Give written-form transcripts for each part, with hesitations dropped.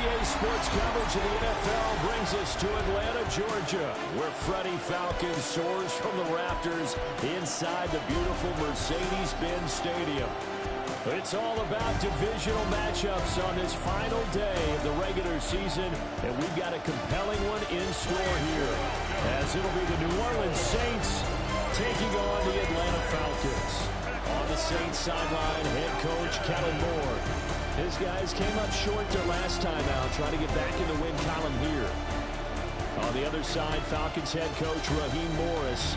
EA Sports coverage of the NFL brings us to Atlanta, Georgia, where Freddie Falcon soars from the rafters inside the beautiful Mercedes-Benz Stadium. It's all about divisional matchups on this final day of the regular season, and we've got a compelling one in store here, as it'll be the New Orleans Saints taking on the Atlanta Falcons. On the Saints sideline, head coach Kellen Moore. His guys came up short their last time out, trying to get back in the win column here. On the other side, Falcons head coach Raheem Morris.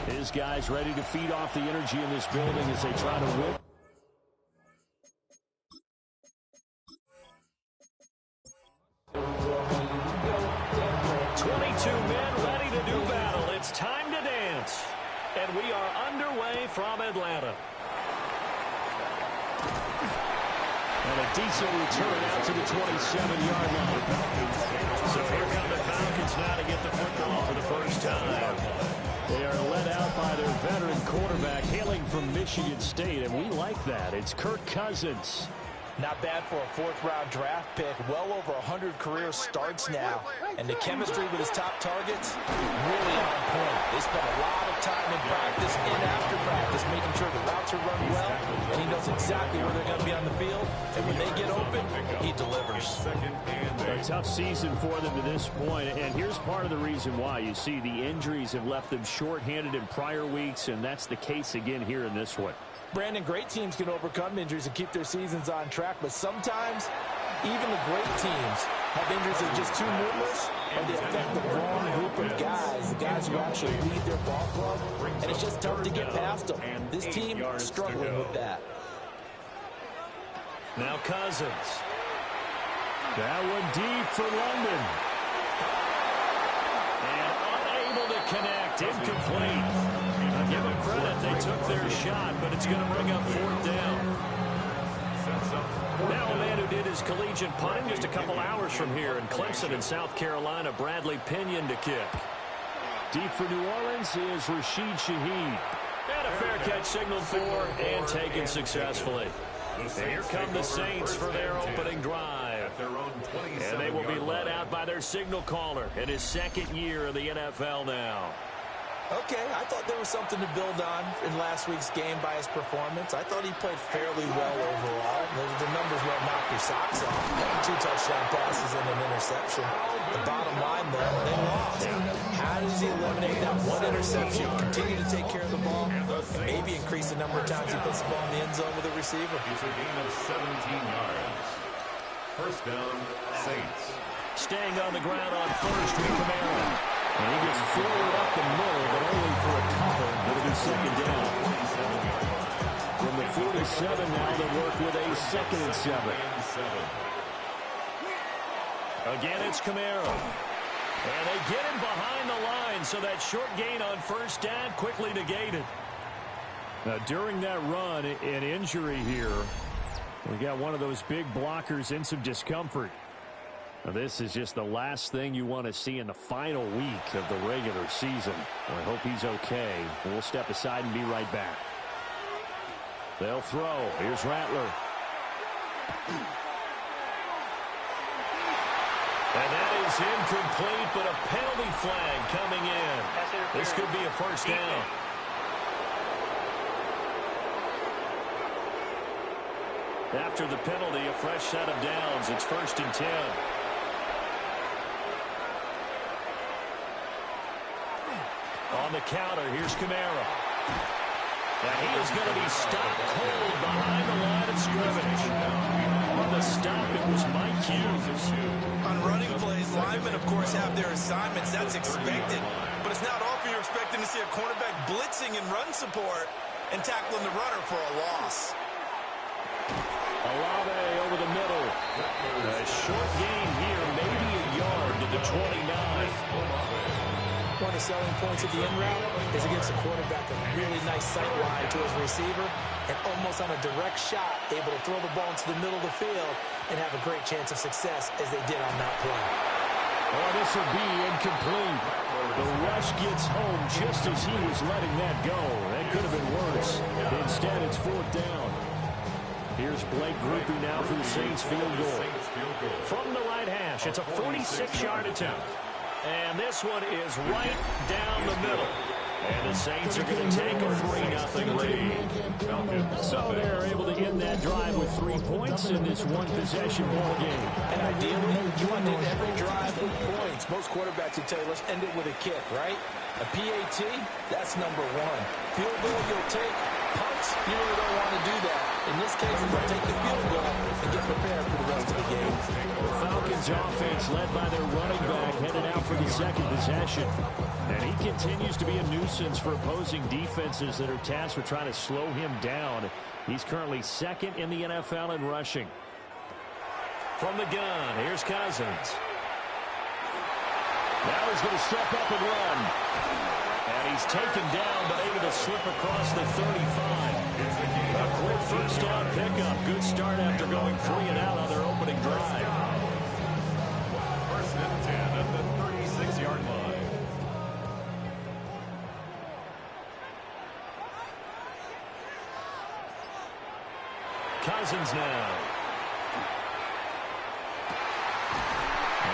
His guys ready to feed off the energy in this building as they try to win. 22 men ready to do battle. It's time to dance. And we are underway from Atlanta. And a decent return out to the 27-yard line. So here come the Falcons now to get the football for the first time. They are led out by their veteran quarterback hailing from Michigan State, and we like that. It's Kirk Cousins. Not bad for a fourth-round draft pick. Well over 100 career starts now. And the chemistry with his top targets, really on point. They spent a lot of time in practice and after practice making sure the routes are run well. And he knows exactly where they're going to be on the field. And when they get open, he delivers. A tough season for them to this point. And here's part of the reason why. You see, the injuries have left them shorthanded in prior weeks, and that's the case again here in this one. Brandon, great teams can overcome injuries and keep their seasons on track, but sometimes even the great teams have injuries that are just too numerous, or they affect the wrong group of guys, the guys who actually lead their ball club, and it's just tough to get past them. This team is struggling with that. Now Cousins. That one deep for London. And unable to connect, incomplete. Give them credit, they took their shot, but it's going to bring up fourth down. Now a man who did his collegiate punting just a couple hours from here in Clemson in South Carolina, Bradley Pinion to kick. Deep for New Orleans is Rashid Shaheed. And a fair catch signaled for and taken successfully. And here come the Saints for their opening drive. And they will be led out by their signal caller in his second year in the NFL now. Okay, I thought there was something to build on in last week's game by his performance. I thought he played fairly well overall. The numbers won't knock your socks off. 2 touchdown passes and an interception. The bottom line, though, they lost. How does he eliminate that one interception, continue to take care of the ball, and maybe increase the number of times he puts the ball in the end zone with the receiver? It's a gain of 17 yards. First down, Saints. Staying on the ground on first with Camara. And he gets forward up the middle, but only for a couple. It'll be second down. From the 47 now, they work with a 2nd and 7. Again, it's Camara. And they get him behind the line, so that short gain on first down quickly negated. Now, during that run, an injury here. We got one of those big blockers in some discomfort. Now, this is just the last thing you want to see in the final week of the regular season. I hope he's okay. We'll step aside and be right back. They'll throw. Here's Rattler. And that is incomplete, but a penalty flag coming in. This could be a first down. After the penalty, a fresh set of downs. It's 1st and 10. On the counter, here's Camara. Now he is going to be stopped cold behind the line of scrimmage. On the stop, it was Mike Hughes. On running plays, linemen, of course, have their assignments. That's expected. But it's not often you're expecting to see a cornerback blitzing in run support and tackling the runner for a loss. Olave over the middle. A short gain here, maybe a yard to the 29. One of the selling points of the in route is against a quarterback, a really nice sight line to his receiver, and almost on a direct shot, able to throw the ball into the middle of the field and have a great chance of success as they did on that play. Oh, this will be incomplete. The rush gets home just as he was letting that go. That could have been worse. Instead, it's 4th down. Here's Blake grouping now for the Saints field goal. From the right hash, it's a 46-yard attempt. And this one is right down the middle. And the Saints are going to take a 3-0 lead. So they're able to end that drive with 3 points in this one-possession ball game. And ideally, you want to end every drive with points. Most quarterbacks would tell you, let's end it with a kick, right? A PAT, that's number one. Field goal you'll take. Punts, you really don't want to do that. In this case, they'll take the field goal and get prepared for the rest of the game. The Falcons offense led by their running back headed out for the second possession. And he continues to be a nuisance for opposing defenses that are tasked with trying to slow him down. He's currently second in the NFL in rushing. From the gun, here's Cousins. Now he's going to step up and run. And he's taken down, but able to slip across the 35. A quick first down pickup. Good start after going 3 and out on their opening drive. First and 10 at the 36-yard line. Cousins now.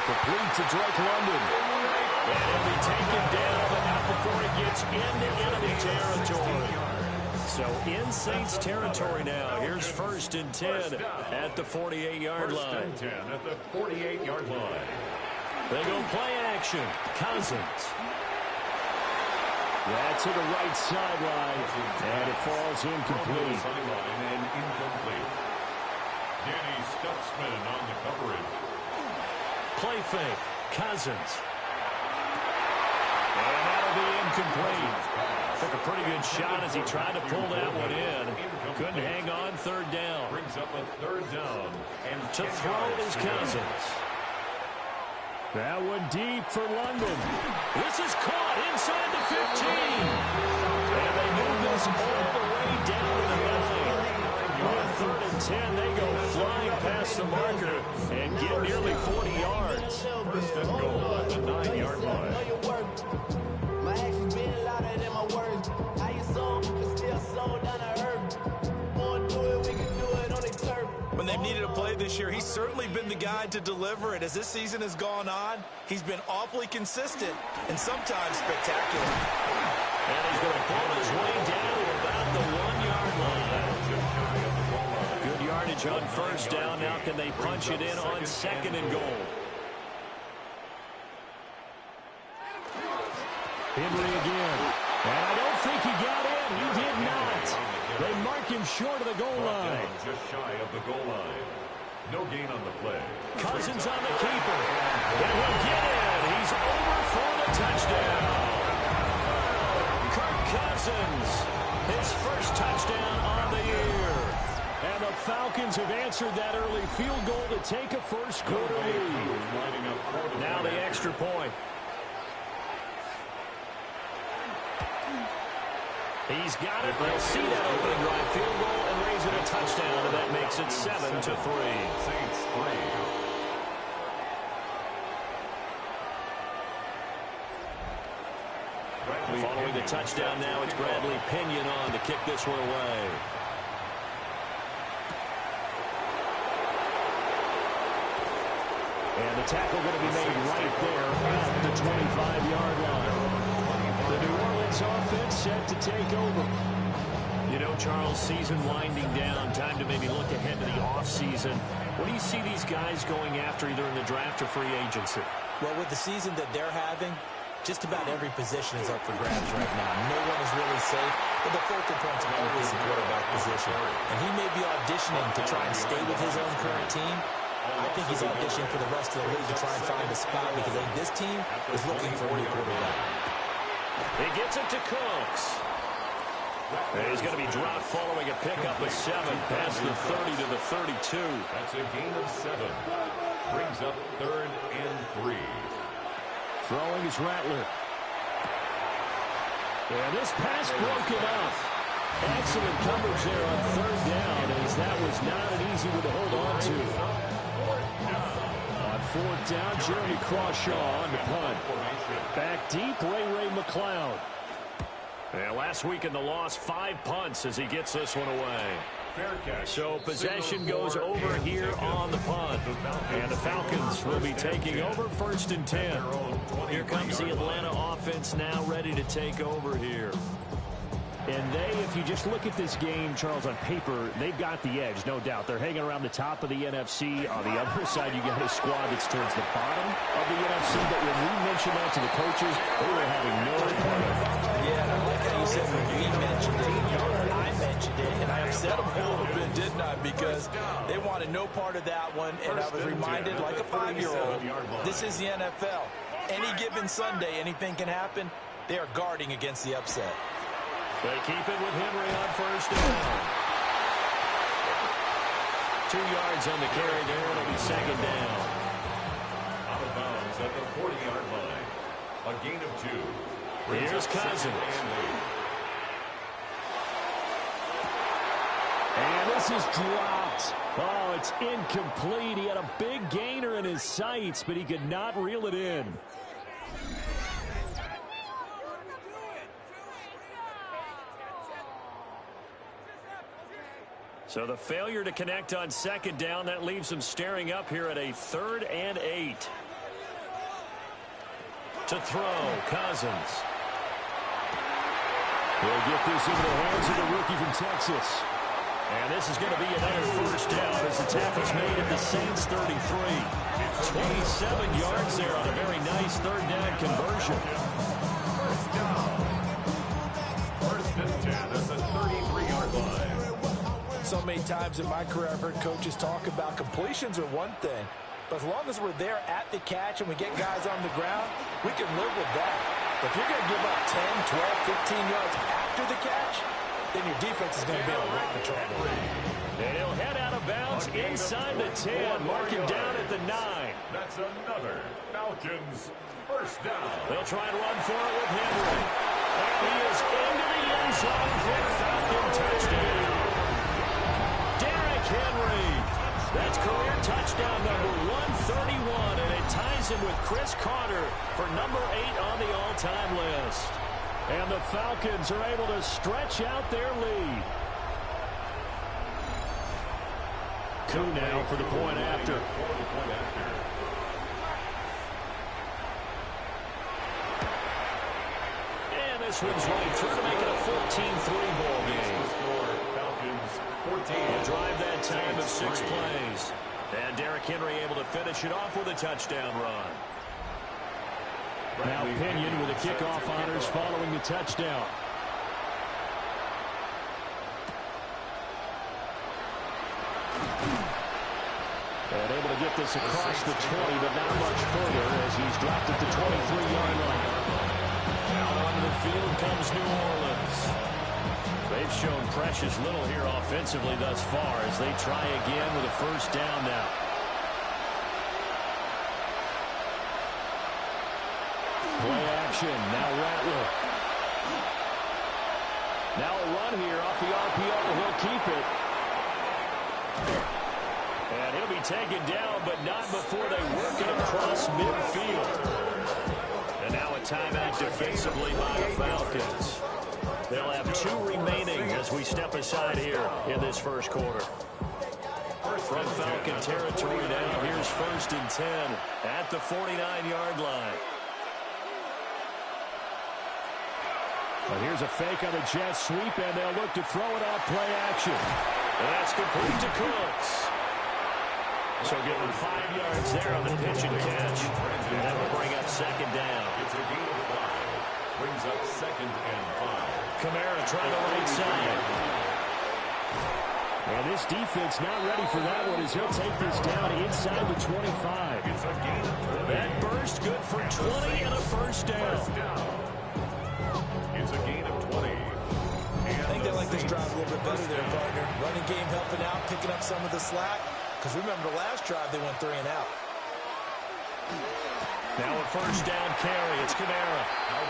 Complete to Drake London. And he'll be taken down, but not before he gets into enemy territory. So in Saints territory now. Here's 1st and 10 at the 48-yard line. 1st and 10 at the 48-yard line. They go play action. Cousins. That's to the right sideline. And it falls incomplete. Sideline and incomplete. Danny Stutzman on the coverage. Play fake. Cousins. And that'll be incomplete. Took a pretty good shot as he tried to pull that one in. Couldn't hang on 3rd down. Brings up a 3rd down. And to throw is Cousins. That one deep for London. This is caught inside the 15. And they move this all the way down to the 9. On 3rd and 10, they go flying past the marker and get nearly 40 yards. 1st and goal at the 9-yard line. My actions being louder than my words. How you sold, but still slow down I heard. Wanna do it, we can do it on the turf. When they've needed a play this year, he's certainly been the guy to deliver it. As this season has gone on, he's been awfully consistent and sometimes spectacular. And he's going to pull his way down to about the 1-yard line. Good yardage on 1st down. Now can they punch it in on 2nd and goal? Henry again. And I don't think he got in. He did not. They mark him short of the goal line. Just shy of the goal line. No gain on the play. Cousins on the keeper. And he'll get in. He's over for the touchdown. Kirk Cousins, his first touchdown on the year. And the Falcons have answered that early field goal to take a first-quarter lead. Now the extra point. He's got it. They'll see that opening drive field goal and raise it a touchdown, and that makes it 7-3. Saints 3. Following the touchdown now, it's Bradley Pinion on to kick this one away. And the tackle going to be made right there at the 25-yard line. The New Orleans offense set to take over. You know, Charles, season winding down, time to maybe look ahead to the offseason. What do you see these guys going after either in the draft or free agency? Well, with the season that they're having, just about every position is up for grabs right now. No one is really safe, but the focal point is always the quarterback position. And he may be auditioning to try and stay with his own current team. I think he's auditioning for the rest of the league to try and find a spot because I think this team is looking for a new quarterback. He gets it to Cooks. And he's going to be dropped following a pickup of 7 past the 30 to the 32. That's a gain of 7. Brings up 3rd and 3. Throwing is Rattler. And this pass broken up. Excellent coverage there on 3rd down, as that was not an easy one to hold on to. On 4th down, Jeremy Crawshaw on the punt. Back deep, Ray McLeod. And last week in the loss, 5 punts as he gets this one away. Fair catch. So possession goes over here on the punt. And the Falcons will be taking over 1st and 10. Here comes the Atlanta offense now ready to take over here. And they, if you just look at this game, Charles, on paper, they've got the edge, no doubt. They're hanging around the top of the NFC. On the other side, you got a squad that's towards the bottom of the NFC. But when we mentioned that to the coaches, they were having no part of it. Yeah, and I like how you said when we mentioned it, I mentioned it, and I upset them a little bit, didn't I? Because they wanted no part of that one, and I was reminded, like a 5-year-old, this is the NFL. Any given Sunday, anything can happen. They are guarding against the upset. They keep it with Henry on 1st down. 2 yards on the carry there. It'll be 2nd down. Out of bounds at the 40-yard line. A gain of 2. Here's Cousins. And this is dropped. Oh, it's incomplete. He had a big gainer in his sights, but he could not reel it in. So the failure to connect on 2nd down, that leaves them staring up here at a 3rd and 8. To throw, Cousins. He'll get this into the hands of the rookie from Texas. And this is going to be another 1st down as the tackle's made at the Saints 33. 27 yards there on a very nice 3rd down conversion. 1st down. 1st and 10 at the 33-yard line. So many times in my career, I've heard coaches talk about completions are one thing. But as long as we're there at the catch and we get guys on the ground, we can live with that. But if you're going to give up 10, 12, 15 yards after the catch, then your defense is going to be in a lot of trouble. And he'll head out of bounds inside the 10, marking down at the 9. That's another Falcons 1st down. They'll try and run for it with Henry. And he is into the end zone for a Falcon touchdown. Henry. That's career touchdown number 131, and it ties him with Chris Carter for number 8 on the all-time list. And the Falcons are able to stretch out their lead. Coup now for the point after. And this one's right through to make it a 14-3 ball game. He'll drive that time of 6 plays. And Derrick Henry able to finish it off with a touchdown run. Now Pinion with the kickoff honors following the touchdown. And able to get this across the 20, but not much further as he's dropped at the 23-yard line. Out on the field comes New Orleans. They've shown precious little here offensively thus far as they try again with a 1st down now. Play action. Now Rattler. Now a run here off the RPO. He'll keep it. And he'll be taken down, but not before they work it across midfield. And now a timeout defensively by the Falcons. They'll have 2 remaining as we step aside here in this 1st quarter. From Falcon territory now, here's 1st and 10 at the 49-yard line. Well, here's a fake on the jet sweep, and they'll look to throw it out play action. And that's complete to Cooks. So give him 5 yards there on the pitch and catch. And that will bring up 2nd down. It's a gain of 5. Brings up 2nd and 5. Kamara trying the right side. And this defense not ready for that one as he'll take this down inside the 25. It's a gain of 20. That burst good for 20 and a 1st down. It's a gain of 20. I think they like this drive a little bit better there, partner. Running game helping out, picking up some of the slack. Because remember the last drive they went 3 and out. Now a 1st down carry. It's Kamara.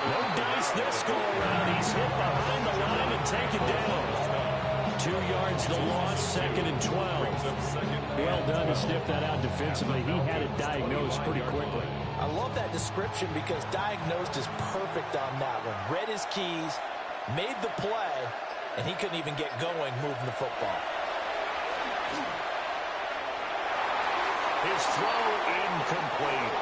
No dice this go around. He's hit behind the line and taken down. 2 yards the loss, 2nd and 12. Well done to sniff that out defensively. He had it diagnosed pretty quickly. I love that description because diagnosed is perfect on that one. Read his keys, made the play, and he couldn't even get going moving the football. His throw incomplete.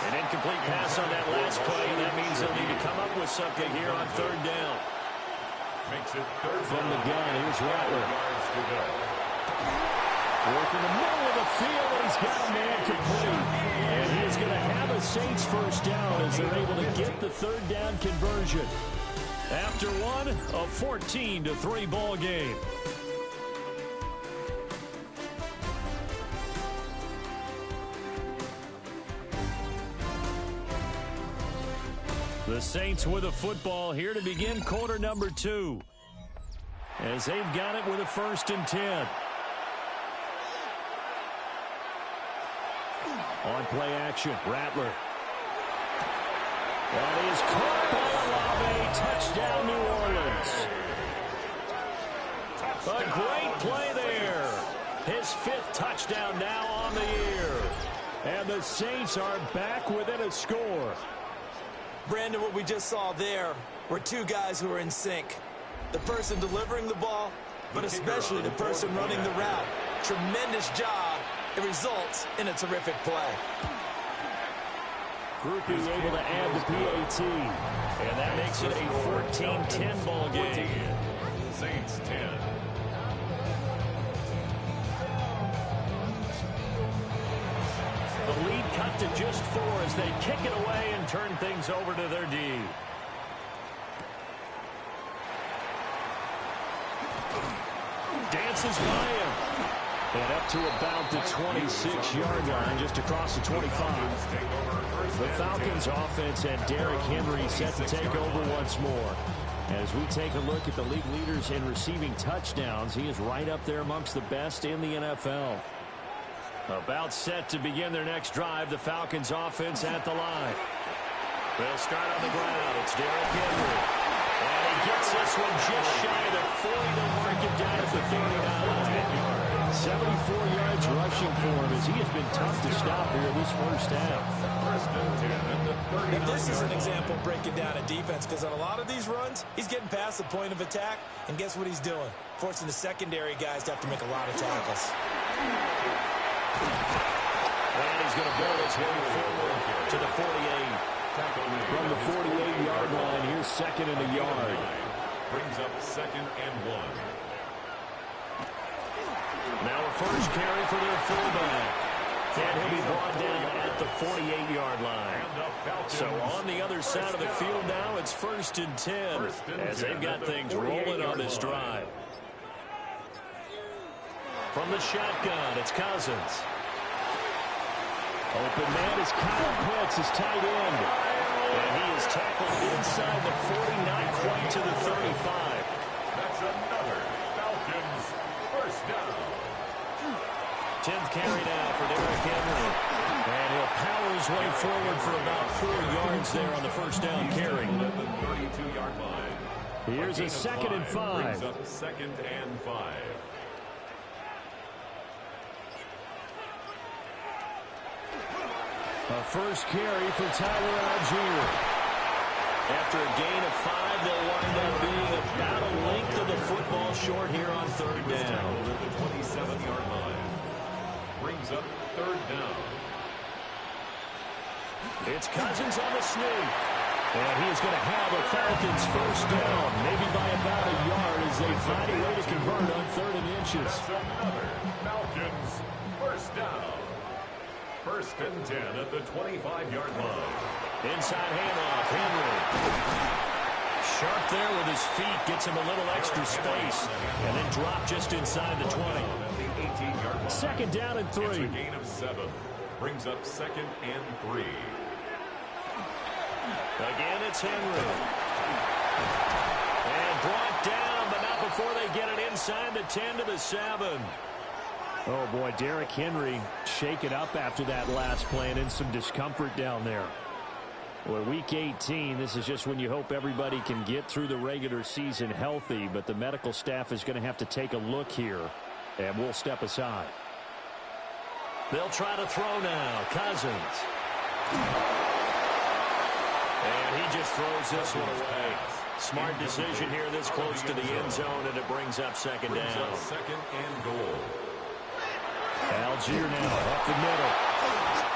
An incomplete pass on that last play, and that means they'll need to come up with something here on third down. From the gun, here's Rattler. Working the middle of the field, and he's got a man complete. And he is going to have a Saints first down as they're able to get the third down conversion. After one, a 14-3 ball game. The Saints with a football here to begin quarter number 2. As they've got it with a 1st and 10. On play action, Rattler. That is caught by Olave. Touchdown, New Orleans. A great play there. His 5th touchdown now on the year. And the Saints are back within a score. Brandon, what we just saw there were two guys who are in sync. The person delivering the ball, but especially the person running the route. Tremendous job. It results in a terrific play. Group is able to add the PAT. And that makes it a 14-10 ball game. Saints 10. The lead cut to just 4 as they kick it away and turn things over to their D. Dances by him. And up to about the 26-yard line, just across the 25. The Falcons offense had Derrick Henry set to take over once more. As we take a look at the league leaders in receiving touchdowns, he is right up there amongst the best in the NFL. About set to begin their next drive, the Falcons offense at the line. They'll start on the ground. It's Derrick Henry. And he gets this one just shy of the 40 to mark it down at the 39. 74 yards rushing for him as he has been tough to stop here this first half. And this is an example breaking down a defense because on a lot of these runs, he's getting past the point of attack, and guess what he's doing? Forcing the secondary guys to have to make a lot of tackles. And he's going to build his way forward to the 48. From the 48-yard line, here's 2nd and a yard. Brings up 2nd and 1. Now a first carry for their fullback. And he'll be brought down at the 48-yard line. So on the other side of the field now, it's 1st and 10 as they've got things rolling on this drive. From the shotgun, it's Cousins. Open man is Kyle Pitts, his tight end. And he is tackled inside the 40, not quite to the 35. That's another Falcons first down. 10th carry now for Derrick Henry. And he'll power his way forward for about 4 yards there on the first down carry. At the 32-yard line. Here's a 2nd and 5. Brings up 2nd and 5. A first carry for Tyler Algier. After a gain of 5, they'll wind up being about a length of the football short here on third down. At the 27-yard line. Brings up 3rd down. It's Cousins on the sneak. And he is going to have a Falcons first down, maybe by about a yard as they find a way to convert on 3rd and inches. That's another Falcons first down. 1st and 10 at the 25-yard line. Inside handoff, Henry. Sharp there with his feet, gets him a little extra space, and then drop just inside the 20. At the 18-yard line. 2nd down and 3. It's a gain of 7. Brings up 2nd and 3. Again, it's Henry. And brought down, but not before they get it inside the 10 to the 7. Oh, boy, Derrick Henry shaken up after that last play and in some discomfort down there. Well, week 18, this is just when you hope everybody can get through the regular season healthy, but the medical staff is going to have to take a look here, and we'll step aside. They'll try to throw now. Cousins. And he just throws this one away. Smart decision here this close to the end zone, and it brings up 2nd down. 2nd and goal. Algier now up the middle.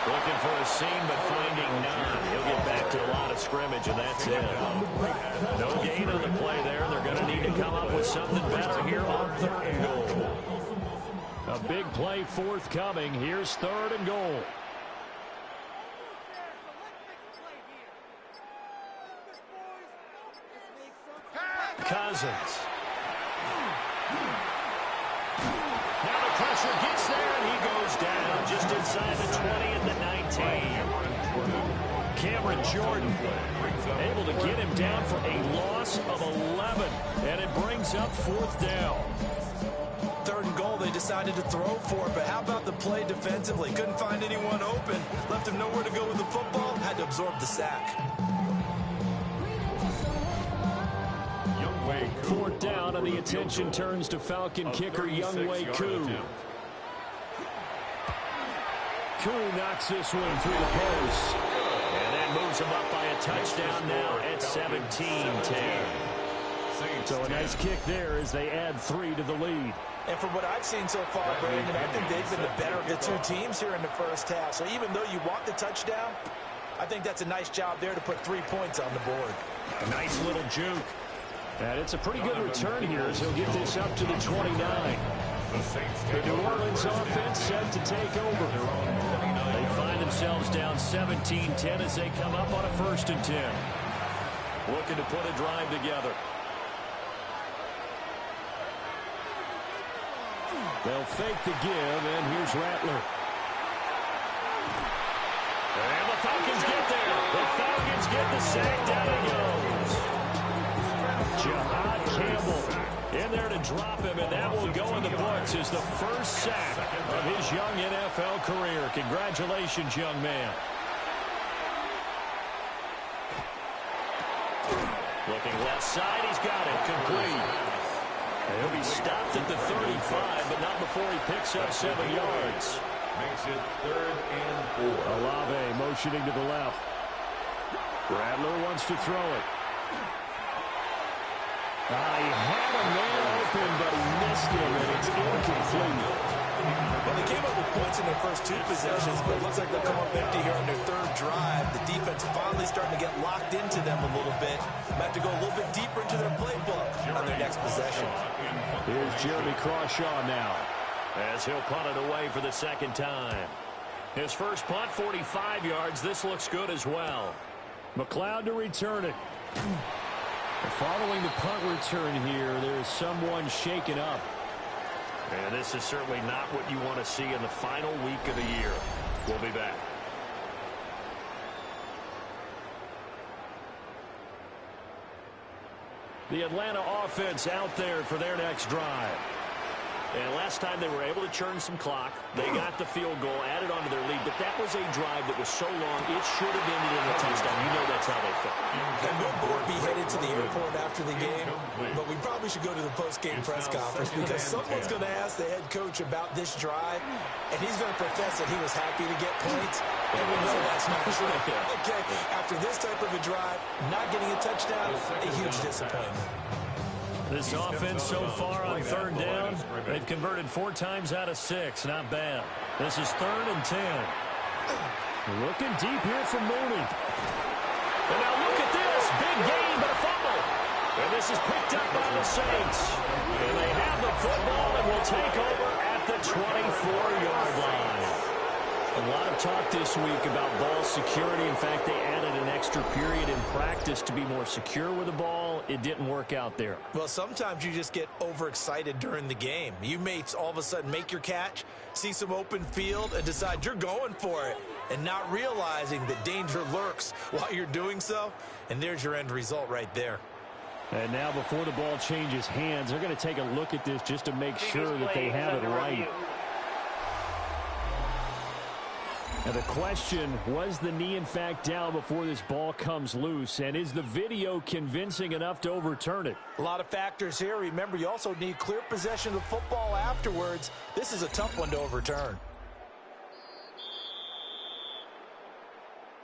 Looking for a seam, but finding none. He'll get back to a lot of scrimmage, and that's it. No gain on the play there. They're going to need to come up with something better here on 3rd and goal. A big play forthcoming. Here's 3rd and goal. Cousins. Now the pressure gets there, and he goes down just inside the 20 at the 19. Cameron Jordan able to get him down for a loss of 11, and it brings up 4th down. 3rd and goal, they decided to throw for it, but how about the play defensively? Couldn't find anyone open, left him nowhere to go with the football, had to absorb the sack. 4th down, and the attention turns to Falcon kicker Younghoe Koo. Koo knocks this one through the post. And that moves him up by a touchdown now at 17-10. So a nice kick there as they add 3 to the lead. And from what I've seen so far, Brandon, I think they've been the better of the 2 teams here in the first half. So even though you want the touchdown, I think that's a nice job there to put 3 points on the board. A nice little juke. And it's a pretty good return here as he'll get this up to the 29. The New Orleans offense set to take over. They find themselves down 17-10 as they come up on a 1st and 10. Looking to put a drive together. They'll fake the give, and here's Rattler. And the Falcons get there. The Falcons get the sack. Down he goes. Jahad Campbell in there to drop him, and that will go in the books as the first sack of his young NFL career. Congratulations, young man. Looking left side, he's got it. Complete. He'll be stopped at the 35, but not before he picks up 7 yards. Makes it 3rd and 4. Olave motioning to the left. Rattler wants to throw it. He had a man open, but he missed him, and it's incomplete. Well, they came up with points in their first 2 possessions, but it looks like they'll come up empty here on their 3rd drive. The defense finally starting to get locked into them a little bit. Might have to go a little bit deeper into their playbook on their next possession. Here's Jeremy Crawshaw now, as he'll punt it away for the 2nd time. His first punt, 45 yards. This looks good as well. McLeod to return it. Following the punt return here, there's someone shaken up. And this is certainly not what you want to see in the final week of the year. We'll be back. The Atlanta offense out there for their next drive. And last time they were able to churn some clock. They got the field goal, added on to their lead, but that was a drive that was so long, it should have ended in a touchdown. You know that's how they felt. And we'll both be headed to the airport after the game, but we probably should go to the post-game press conference because someone's going to ask the head coach about this drive, and he's going to profess that he was happy to get points, and we know that's not true. Okay, after this type of a drive, not getting a touchdown, a huge disappointment. This offense so far on 3rd down, they've converted 4 times out of 6. Not bad. This is 3rd and 10. Looking deep here for Mooney. And now look at this. Big gain, but a fumble. And this is picked up by the Saints. And they have the football and will take over at the 24-yard line. A lot of talk this week about ball security. In fact, they added an extra period in practice to be more secure with the ball. It didn't work out there. Well, sometimes you just get overexcited during the game. You may all of a sudden make your catch, see some open field, and decide you're going for it, and not realizing that danger lurks while you're doing so. And there's your end result right there. And now before the ball changes hands, they're going to take a look at this just to make sure that they have it right. And the question, was the knee in fact down before this ball comes loose? And is the video convincing enough to overturn it? A lot of factors here. Remember, you also need clear possession of football afterwards. This is a tough one to overturn.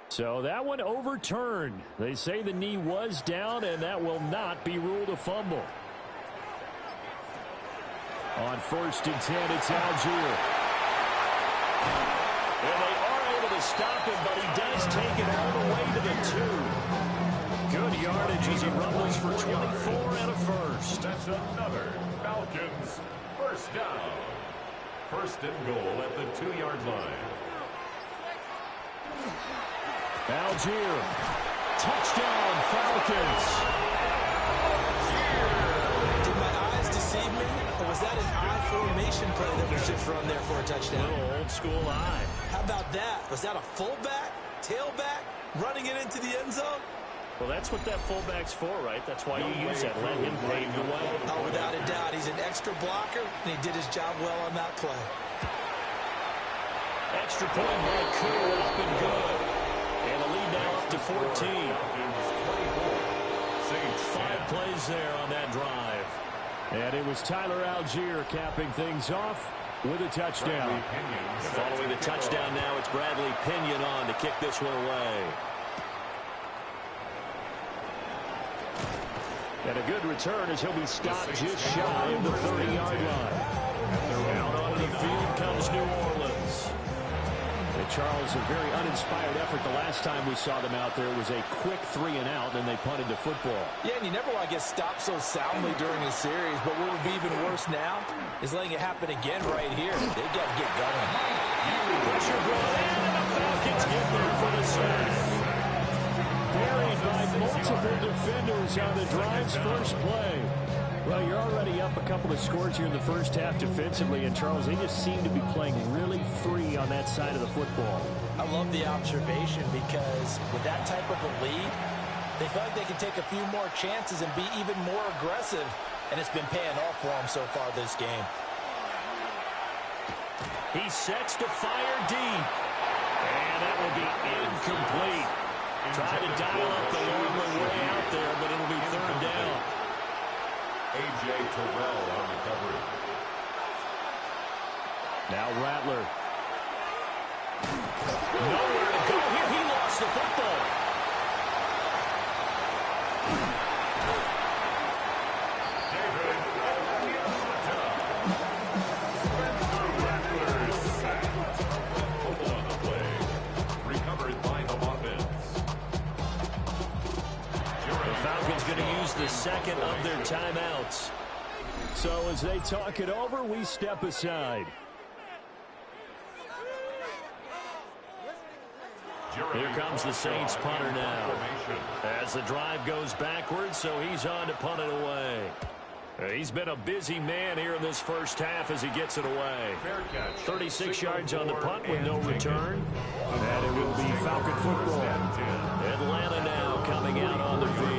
So that one overturned. They say the knee was down, and that will not be ruled a fumble. On 1st and 10, it's Algier. And they are able to stop him, but he does take it all the way to the 2. Good yardage as he rumbles for 24 and a first. That's another Falcons first down. First and goal at the 2-yard line. Algier. Touchdown, Falcons. Did my eyes deceive me, or was that an I formation play that was just run there for a touchdown? Little old school eye. How about that? Was that a fullback, tailback, running it into the end zone? Well, that's what that fullback's for, right? That's why you use that. Let him pave the way. Oh, without a doubt. He's an extra blocker, and he did his job well on that play. Extra point by Cool, up and good. And a lead now up to 14. 5 plays there on that drive. And it was Tyler Algier capping things off with a touchdown. Following the touchdown now, it's Bradley Pinion on to kick this one away. And a good return as he'll be stopped just shy of the 30-yard line. Out onto the field comes New Orleans. And Charles, a very uninspired effort the last time we saw them out there. It was a quick 3-and-out, and they punted the football. Yeah, and you never want to get stopped so soundly during a series, but what would be even worse now is letting it happen again right here. They've got to get going. Pressure brought in, and the Falcons get there for the sack. Buried by multiple defenders on the drive's first play. Well, you're already up a couple of scores here in the first half defensively, and Charles, they just seem to be playing really free on that side of the football. I love the observation because with that type of a lead, they feel like they can take a few more chances and be even more aggressive, and it's been paying off for them so far this game. He sets to fire deep, and that will be incomplete. Tried to dial up the long way out there, but it'll be third down. A.J. Terrell on the coverage. Now Rattler. Nowhere to go here. He lost the football. David Spencer Rattler sacked. Hold on the play. Recovered by the offense. The Falcons going to use the second of their timeouts. So as they talk it over, we step aside. Here comes the Saints punter now. As the drive goes backwards, so he's on to punt it away. He's been a busy man here in this first half as he gets it away. 36 yards on the punt with no return. And it will be Falcon football. Atlanta now coming out on the field.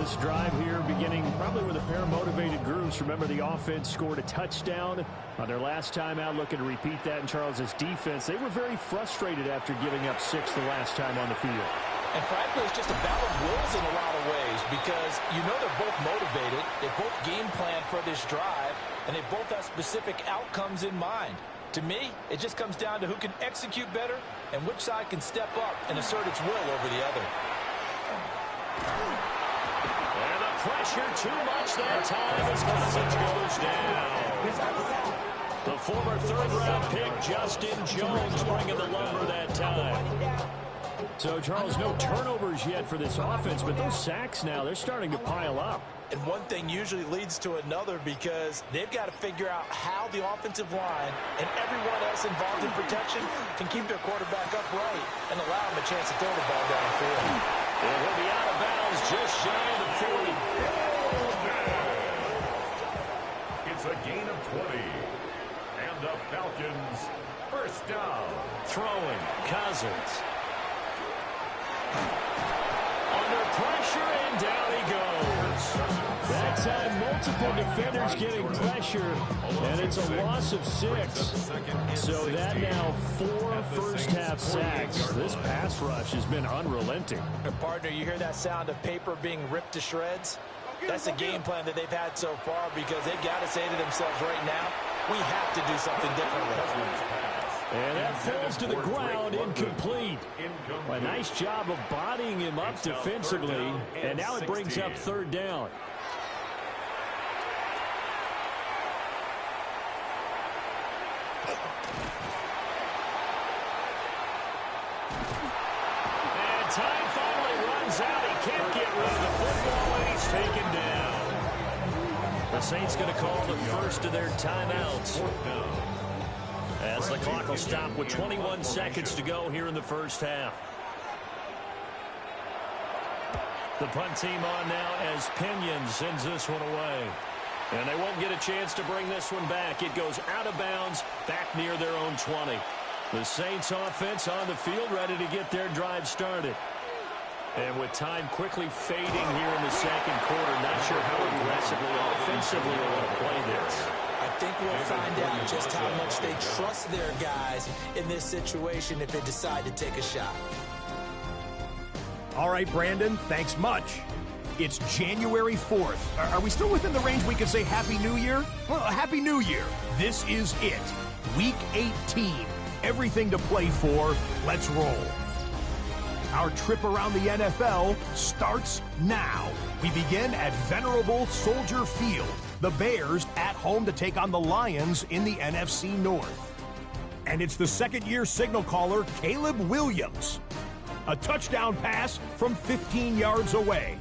This drive here beginning probably with a pair of motivated groups. Remember, the offense scored a touchdown on their last time out, looking to repeat that in Charles's defense. They were very frustrated after giving up 6 the last time on the field. And frankly, it's just a battle of wills in a lot of ways because you know they're both motivated, they both game plan for this drive, and they both have specific outcomes in mind. To me, it just comes down to who can execute better and which side can step up and assert its will over the other. And the pressure too much that time as Cousins goes down. The former third-round pick, Justin Jones, bringing the lumber that time. So, Charles, no turnovers yet for this offense, but those sacks now, they're starting to pile up. And one thing usually leads to another because they've got to figure out how the offensive line and everyone else involved in protection can keep their quarterback upright and allow him a chance to throw the ball downfield. And he'll be out of bounds just shy of the 40. It's a gain of 20. And the Falcons first down. Throwing, Cousins. Under pressure, and down he goes. That time, multiple defenders getting pressure, and it's a loss of 6. So that now 4 first-half sacks. This pass rush has been unrelenting. And partner, you hear that sound of paper being ripped to shreds? That's the game plan that they've had so far because they've got to say to themselves right now, we have to do something differently. And that falls to the ground, incomplete. A nice job of bodying him up defensively, and now it brings up third down. time finally runs out. He can't get rid of the football, and he's taken down. The Saints going to call the first of their timeouts, as the clock will stop with 21 seconds to go here in the first half. The punt team on now as Pinion sends this one away. And they won't get a chance to bring this one back. It goes out of bounds back near their own 20. The Saints offense on the field ready to get their drive started. And with time quickly fading here in the second quarter, not sure how aggressively, offensively they want to play this. I think we'll find out just how much they trust their guys in this situation if they decide to take a shot. All right, Brandon, thanks much. It's January 4th. Are we still within the range we can say Happy New Year? Well, Happy New Year. This is it. Week 18. Everything to play for. Let's roll. Our trip around the NFL starts now. We begin at venerable Soldier Field. The Bears at home to take on the Lions in the NFC North. And it's the second-year signal caller, Caleb Williams. A touchdown pass from 15 yards away.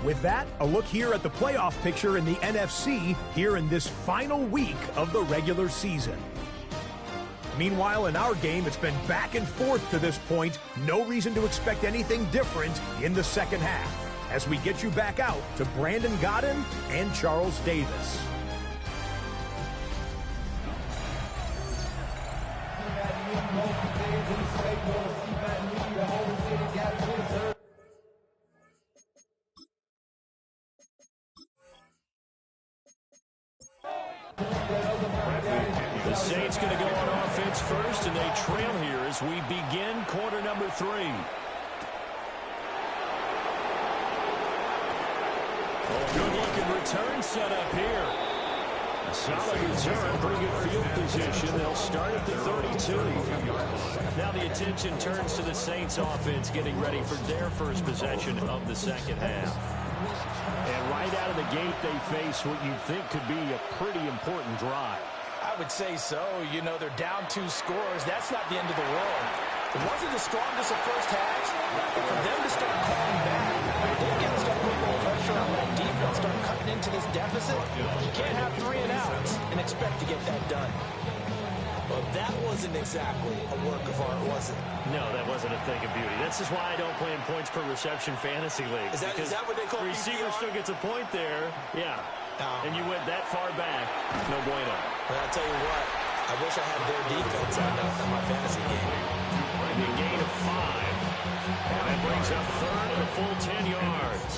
With that, a look here at the playoff picture in the NFC here in this final week of the regular season. Meanwhile, in our game, it's been back and forth to this point. No reason to expect anything different in the second half as we get you back out to Brandon Godden and Charles Davis. The Saints going to go on offense first, and they trail here as we begin quarter number 3. Oh, good-looking return set up here. A solid return, pretty good field position. They'll start at the 32. Now the attention turns to the Saints offense getting ready for their first possession of the second half. And right out of the gate, they face what you think could be a pretty important drive. I would say so. You know, they're down 2 scores. That's not the end of the world. It wasn't the strongest of first halves, but for them to start calling back, they've got to start putting more pressure on that defense, start cutting into this deficit. You can't have 3 and outs and expect to get that done. Well, that wasn't exactly a work of art, was it? No, that wasn't a thing of beauty. That's just why I don't play in points per reception fantasy league. Is that what they call the receiver still gets a point there? Yeah. And you went that far back. No bueno. Well, I'll tell you what. I wish I had their defense on my fantasy game. A gain of 5. And that brings up third and a full 10 yards.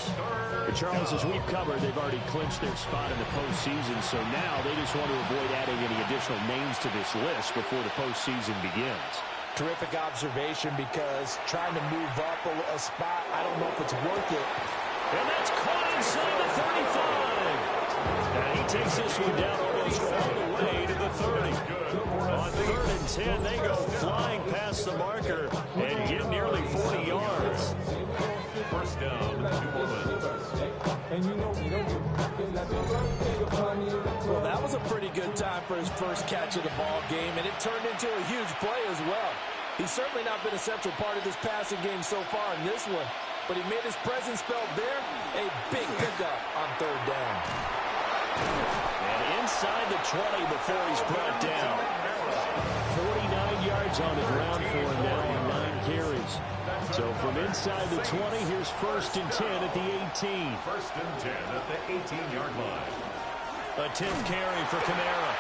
But Charles, as we've covered, they've already clinched their spot in the postseason, so now they just want to avoid adding any additional names to this list before the postseason begins. Terrific observation, because trying to move up a spot, I don't know if it's worth it. And that's caught inside the 35. And he takes this one down almost all the way to the 30. On 3rd and 10, they go flying past the marker and get nearly 40 yards. First down, 2 moments. Well, that was a pretty good time for his first catch of the ball game, and it turned into a huge play as well. He's certainly not been a central part of this passing game so far in this one, but he made his presence felt there. A big pickup on 3rd down. And inside the 20 before he's brought down. 49 yards on the ground for him now on 9 carries. So from inside the 20, here's 1st and 10 at the 18. 1st and 10 at the 18-yard line. A 10th carry for Kamara.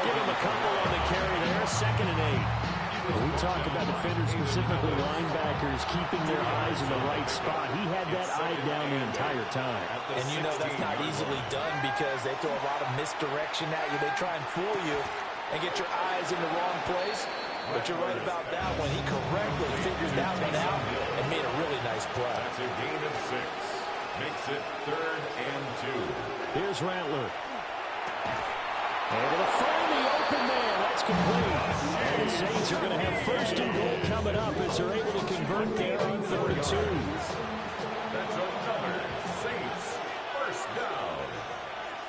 Give him a couple on the carry there. 2nd and 8. We talk about defenders, specifically linebackers, keeping their eyes in the right spot. He had that eye down the entire time. And you know that's not easily done, because they throw a lot of misdirection at you. They try and fool you and get your eyes in the wrong place. But you're right about that one. He correctly figured that one out and made a really nice play. That's a gain of 6. Makes it 3rd and 2. Here's Rattler. Able to find the open man. That's complete. And the Saints are going to have 1st and goal coming up as they're able to convert there on 32. That's another Saints 1st down.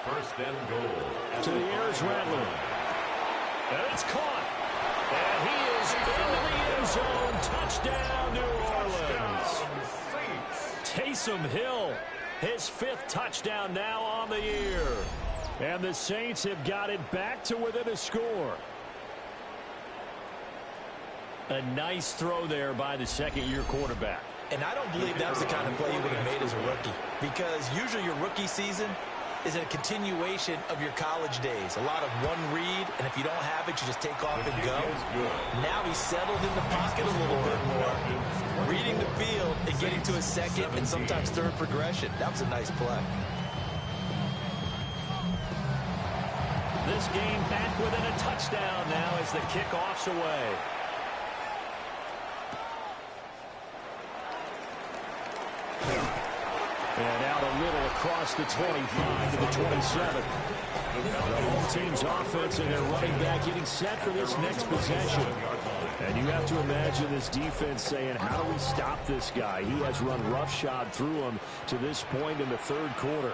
1st and goal. To the air is Rattler. And it's caught. And he is into the end zone. Touchdown, New Orleans. Taysom Hill, his 5th touchdown now on the year. And the Saints have got it back to within a score. A nice throw there by the second-year quarterback. And I don't believe that was the kind of play he would have made as a rookie, because usually your rookie season is a continuation of your college days. A lot of one read, and if you don't have it, you just take off and go. Now he's settled in the pocket a little bit more, reading the field and getting to his second and sometimes third progression. That was a nice play. This game back within a touchdown now as the kickoff's away. And out a little across the 25 to the 27. The home team's offense and their running back getting set for this next possession. And you have to imagine this defense saying, how do we stop this guy? He has run roughshod through him to this point in the third quarter.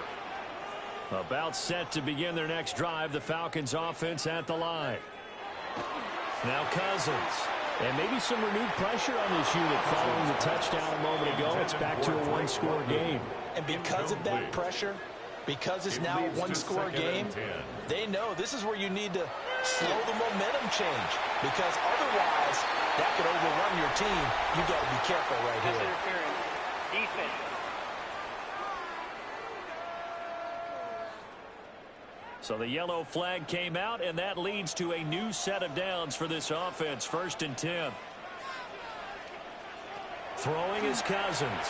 About set to begin their next drive, the Falcons offense at the line. Now Cousins. And maybe some renewed pressure on this unit following the touchdown a moment ago. It's back to a one-score game. And because of that pressure, because it's now a one-score game, they know this is where you need to slow the momentum change. Because otherwise, that could overrun your team. You've got to be careful right here. Defense. So the yellow flag came out, and that leads to a new set of downs for this offense. 1st and 10. Throwing is Cousins.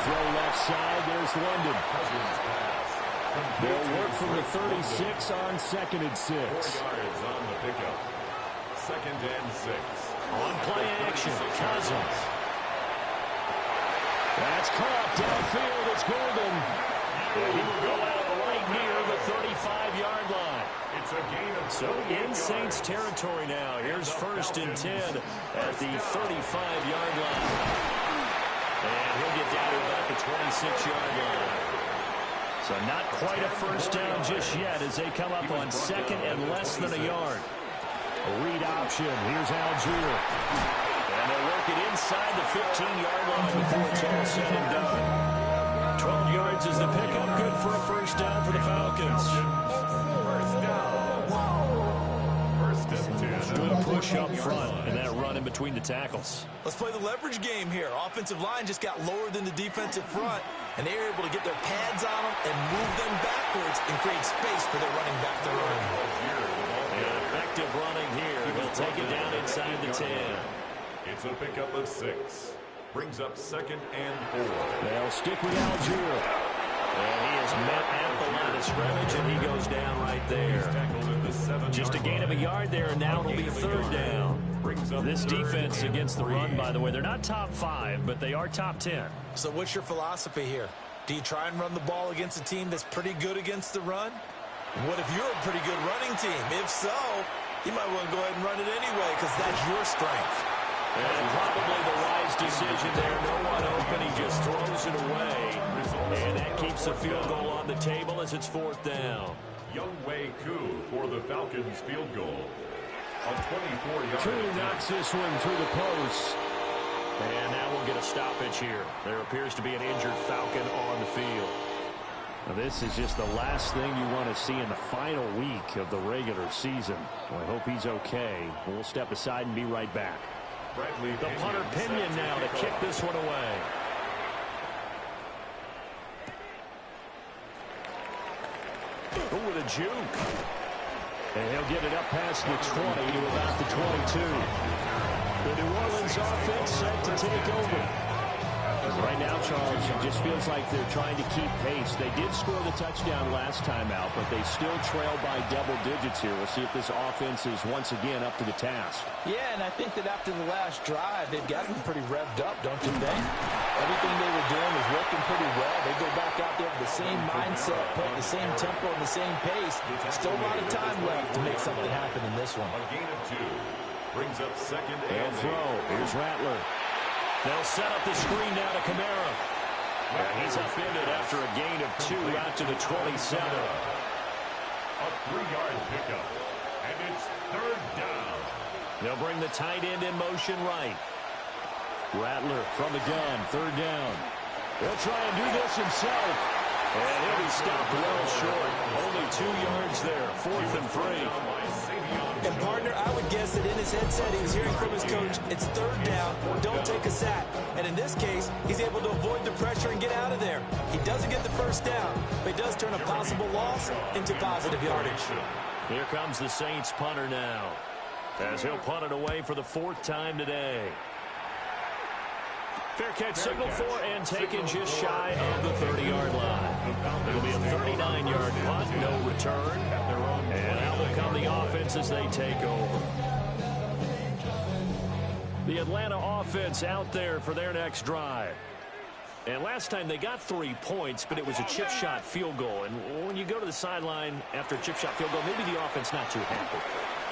Throw left side. There's London. They'll work from the 36 on 2nd and 6. 4 yards on the pickup. 2nd and 6. On play action, Cousins. That's caught downfield. It's Golden. And he will go out right near the 35-yard line. It's a gain of So in Saints territory now. Here's 1st and 10 at the 35-yard line. And he'll get down to about the 26-yard line. So not quite a first down just yet as they come up on 2nd and less than a yard. A read option. Here's Algier. And they'll work it inside the 15-yard line before it's all said and done. 12 yards is the pickup. Good for a first down for the Falcons. First down. 1st and 10. Good push up front and that run in between the tackles. Let's play the leverage game here. Offensive line just got lower than the defensive front, and they were able to get their pads on them and move them backwards and create space for their running back to run. And effective running here. He'll take it down inside the 10. It's a pickup of 6. Brings up 2nd and 4. They'll stick with Algier. And he is met at the line of scrimmage, and he goes down right there. Just a gain of a yard there, and now it'll be 3rd down. This defense against the run, by the way, they're not top 5, but they are top 10. So what's your philosophy here? Do you try and run the ball against a team that's pretty good against the run? What if you're a pretty good running team? If so, you might want to go ahead and run it anyway because that's your strength. And probably the wise decision there. No one open. He just throws it away. And that keeps the field goal on the table as it's 4th down. Younghoe Koo for the Falcons field goal. A 24-yard. Koo knocks this one through the post. And now we'll get a stoppage here. There appears to be an injured Falcon on the field. Now this is just the last thing you want to see in the final week of the regular season. Well, I hope he's okay. We'll step aside and be right back. The punter Pinion now to kick this one away. Oh, with a juke. And he'll get it up past the 20 to about the 22. The New Orleans offense set to take over. Right now, Charles, it just feels like they're trying to keep pace. They did score the touchdown last time out, but they still trail by double digits here. We'll see if this offense is once again up to the task. Yeah, and I think that after the last drive, they've got them pretty revved up, don't you think? Everything they were doing was working pretty well. They go back out there with the same mindset, playing the same tempo and the same pace. Still a lot of time left to make something happen in this one. A gain of 2. Brings up 2nd and throw. Here's Rattler. They'll set up the screen now to Kamara. He's upended after a gain of 2 out to the 27. A 3-yard pickup. And it's 3rd down. They'll bring the tight end in motion right. Rattler from the gun, third down. He'll try and do this himself. And he'll be stopped well short. Only 2 yards there, 4th and 3. And partner, I would guess that in his headset he was hearing from his coach, it's third down, don't take a sack. And in this case, he's able to avoid the pressure and get out of there. He doesn't get the first down, but he does turn a possible loss into positive yardage. Here comes the Saints punter now, as he'll punt it away for the 4th time today. Fair catch signal for and taken just shy of the 30-yard line. It'll be a 39-yard punt, no return. And out will come the offense as they take over. The Atlanta offense out there for their next drive. And last time they got 3 points, but it was a chip shot field goal. And when you go to the sideline after a chip shot field goal, maybe the offense not too happy.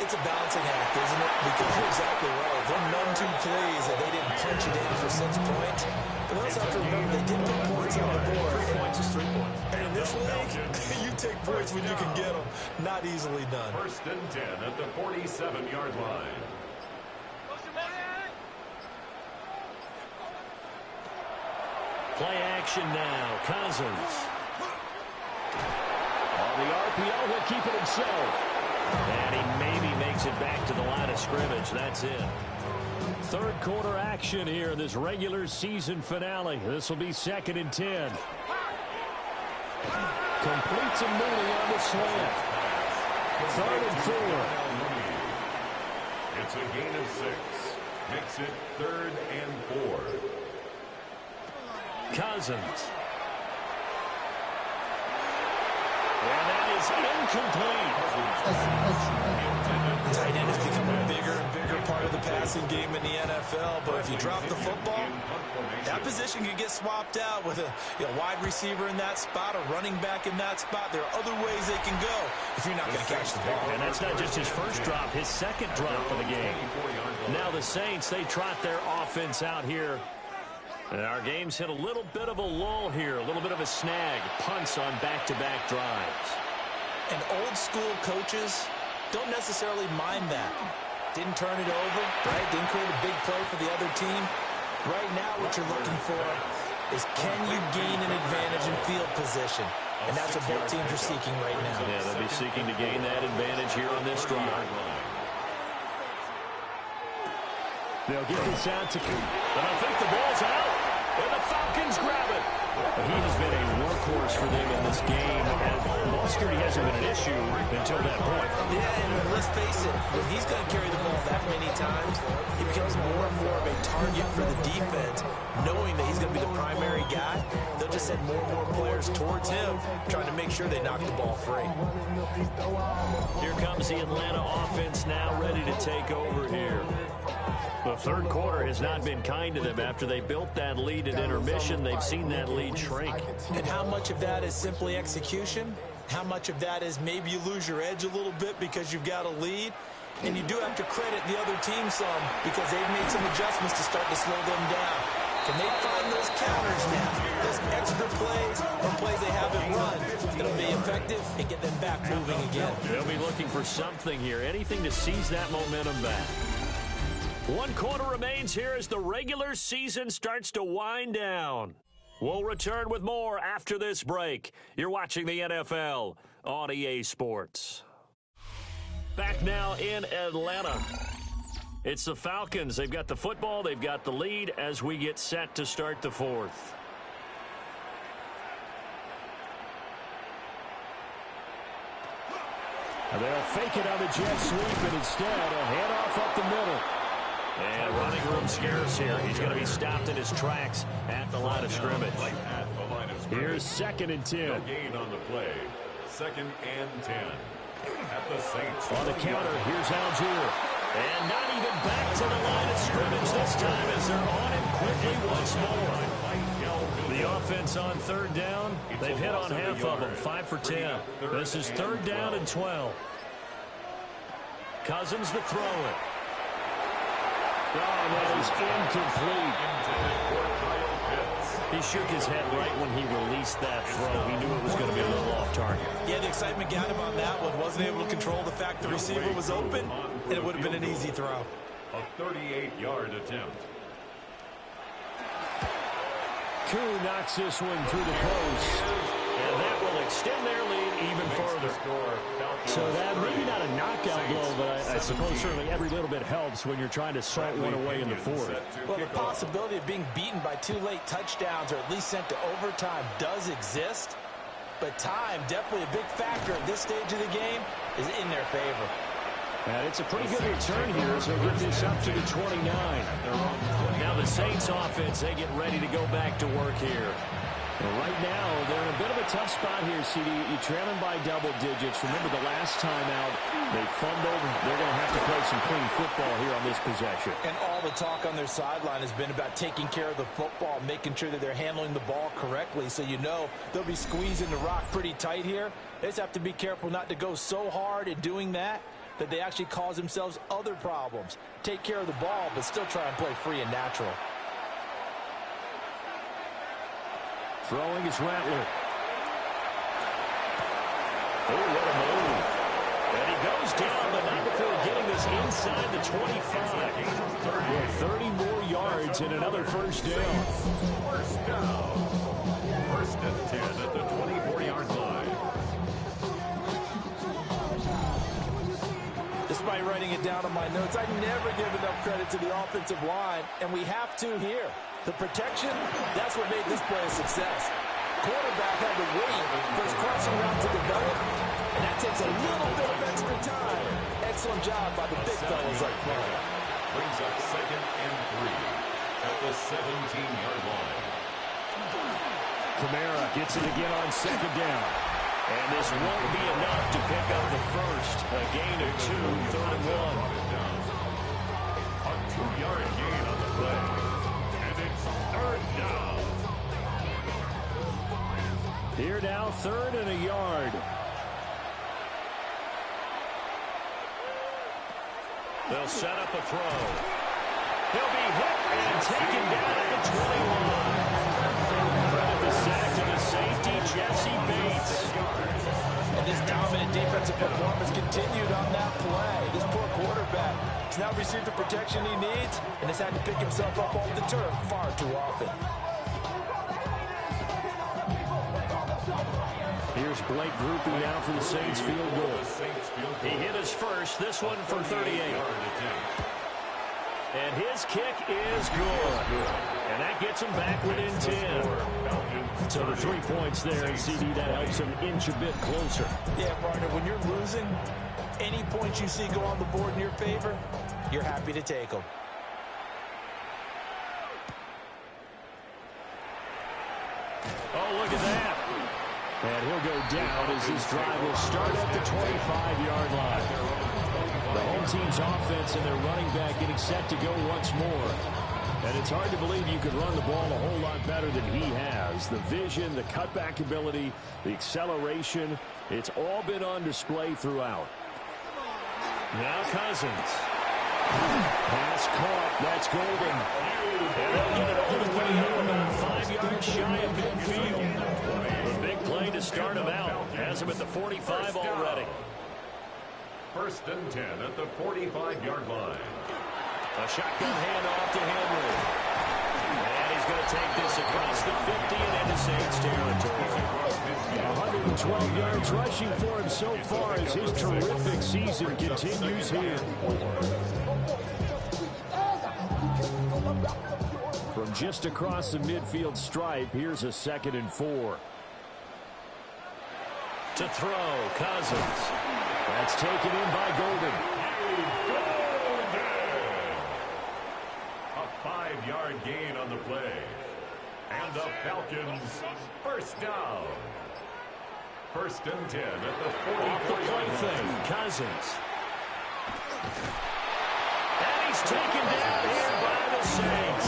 It's a balancing act, isn't it? Because you're exactly right. They're none too pleased that they didn't punch it in for 6 points. But they also have to remember they did put points on the board. 3 points is 3 points. And in this league, you take points when you can get them. Not easily done. 1st and 10 at the 47-yard line. Play action now. Cousins. On the RPO, he'll keep it himself. And he maybe makes it back to the line of scrimmage. That's it. 3rd quarter action here in this regular season finale. This will be 2nd and 10. Completes a Mooney on the slant. 3rd and 4. It's a gain of 6. Makes it 3rd and 4. Cousins. And that is incomplete. Tight end has become a bigger and bigger part of the passing game in the NFL. But if you drop the football, that position can get swapped out with a wide receiver in that spot, a running back in that spot. There are other ways they can go if you're not going to catch the ball. And that's not just his first drop, his 2nd drop of the game. Now the Saints, they trot their offense out here. And our game's hit a little bit of a lull here, a little bit of a snag. Punts on back-to-back drives. And old-school coaches don't necessarily mind that. Didn't turn it over, right? Didn't create a big play for the other team. Right now what you're looking for is can you gain an advantage in field position? And that's what both teams are seeking right now. Yeah, they'll be seeking to gain that advantage here on this drive. They'll get this out to Coop. And I think the ball's out. And the Falcons grab it. He has been a workhorse for them in this game. And ball security hasn't been an issue until that point. Yeah, and let's face it, when he's going to carry the ball that many times, he becomes more and more of a target for the defense, knowing that he's going to be the primary guy. They'll just send more and more players towards him, trying to make sure they knock the ball free. Here comes the Atlanta offense now ready to take over here. The 3rd quarter has not been kind to them. After they built that lead at intermission, they've seen that lead shrink. And how much of that is simply execution? How much of that is maybe you lose your edge a little bit because you've got a lead? And you do have to credit the other team some because they've made some adjustments to start to slow them down. Can they find those counters now? Those extra plays or plays they haven't run that'll be effective and get them back moving again. They'll be looking for something here, anything to seize that momentum back. 1 quarter remains here as the regular season starts to wind down. We'll return with more after this break. You're watching the NFL on EA Sports. Back now in Atlanta. It's the Falcons. They've got the football. They've got the lead as we get set to start the 4th. They'll fake it on the jet sweep, and instead a handoff up the middle. And running room scarce here. He's going to be stopped in his tracks at the line of scrimmage. Here's 2nd and 10. Gain on the play. 2nd and 10. At the Saints. On the counter, here's Algier. And not even back to the line of scrimmage this time as they're on him quickly once more. The offense on 3rd down. They've hit on half of them, 5 for 10. This is 3rd down and 12. Cousins to throw it. Oh, that is incomplete. He shook his head right when he released that throw. He knew it was going to be a little off target. Yeah, the excitement got him on that one. Wasn't able to control the fact the receiver was open, and it would have been an easy throw. A 38-yard attempt. Koo knocks this one through the post. And that will extend their lead even further. So that maybe not a knockout blow, but I suppose certainly every little bit helps when you're trying to salt one away in the fourth. Well, the possibility of being beaten by 2 late touchdowns or at least sent to overtime does exist. But time, definitely a big factor at this stage of the game, is in their favor. And it's a pretty good return here, so get this up to the 29. Now the Saints offense, they get ready to go back to work here. Well, right now, they're in a bit of a tough spot here, CD. You're trailing by double digits. Remember the last time out, they fumbled. They're going to have to play some clean football here on this possession. And all the talk on their sideline has been about taking care of the football, making sure that they're handling the ball correctly. So you know they'll be squeezing the rock pretty tight here. They just have to be careful not to go so hard in doing that they actually cause themselves other problems. Take care of the ball, but still try and play free and natural. Throwing is Rattler. Oh, what a move. And he goes down, but not before getting this inside the 25. 30 more yards and another first down. First down. First and 10 at the 24-yard line. Despite writing it down on my notes, I never give enough credit to the offensive line, and we have to here. The protection, that's what made this play a success. Quarterback had to wait for his crossing route to develop, and that takes a little bit of extra time. Excellent job by the big fellas up front. Brings up 2nd and 3 at the 17-yard line. Kamara gets it again on 2nd down. And this won't be enough to pick up the first. A gain of 2, 3rd and 1. A 2-yard gain on the play. And it's 3rd down. Here now, 3rd and a yard. They'll set up a throw. He'll be hit and taken down at the 20-line. Credit the sack to the safety, Jesse Bates. And this dominant defensive performance continued on that play. This poor quarterback has now received the protection he needs and has had to pick himself up off the turf far too often. Here's Blake grouping now for the Saints field goal. He hit his first, this one for 38. And his kick is good. And that gets him back within 10. So the 3 points there, and CD, that helps him inch a bit closer. Yeah, partner, when you're losing, any points you see go on the board in your favor, you're happy to take them. Oh, look at that. And he'll go down as this drive will start at the 25-yard line. The home team's offense and their running back getting set to go once more. And it's hard to believe you could run the ball a whole lot better than he has. The vision, the cutback ability, the acceleration, it's all been on display throughout. Now Cousins. Pass caught. That's Golden. And they'll get it all the way up about 5 yards shy of midfield. The big play to start him out. Has him at the 45 already. 1st and 10 at the 45-yard line. A shotgun handoff to Henry. And he's going to take this across the 50 and into Saints territory. 112 yards rushing for him so far as his terrific season continues here. From just across the midfield stripe, here's a 2nd and 4. To throw, Cousins. That's taken in by Golden. A 5-yard gain on the play. And the Falcons, 1st down. 1st and 10 at the 44-yard line. Cousins. And he's taken down here by the Saints.